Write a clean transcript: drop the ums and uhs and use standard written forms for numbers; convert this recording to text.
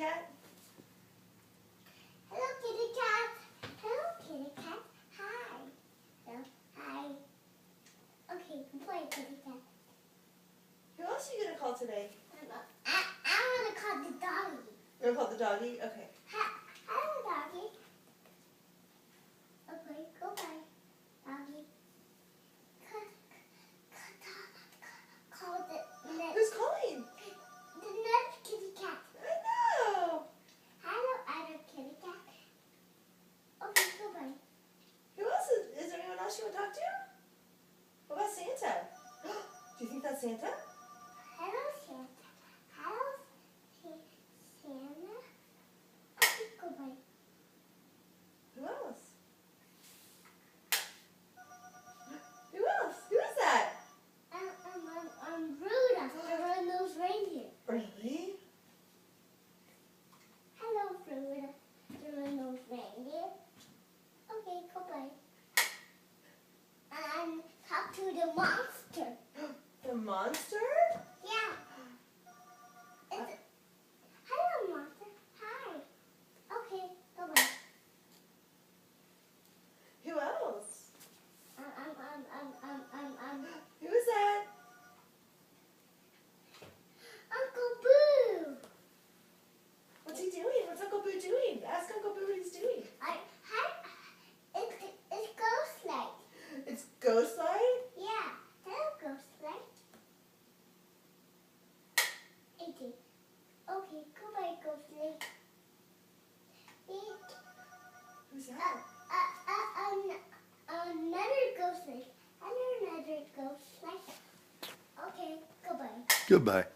cat? Hello, kitty cat. Hello, kitty cat. Hi. Hello. Hi. Okay, play, kitty cat. Who else are you going to call today? I want to call the doggy. You're going to call the doggy? Okay. Hello, doggy. Okay, goodbye, doggy. Call the next. Who's calling? The next kitty cat. I know. Hello, other kitty cat. Okay, goodbye. Who else is there anyone else you want to talk to? What about Santa? Do you think that's Santa? Hello, Santa. Hello, Santa. Okay, goodbye. Who else? Who else? Who is that? I'm Rudolph, the red-nosed reindeer. Really? Hello, Rudolph, the red-nosed reindeer. Okay, goodbye. And talk to the monster. The monster? Yeah. Hello, monster. Hi. Okay, goodbye. Who else? Um. Who is that? Uncle Boo. What's he doing? What's Uncle Boo doing? Ask Uncle Boo what he's doing. It's ghost light. It's ghost light? Yeah. Hello, ghost light. Okay, goodbye, ghost light. Who's that? Another ghost light. Another ghost light. Okay, goodbye. Goodbye.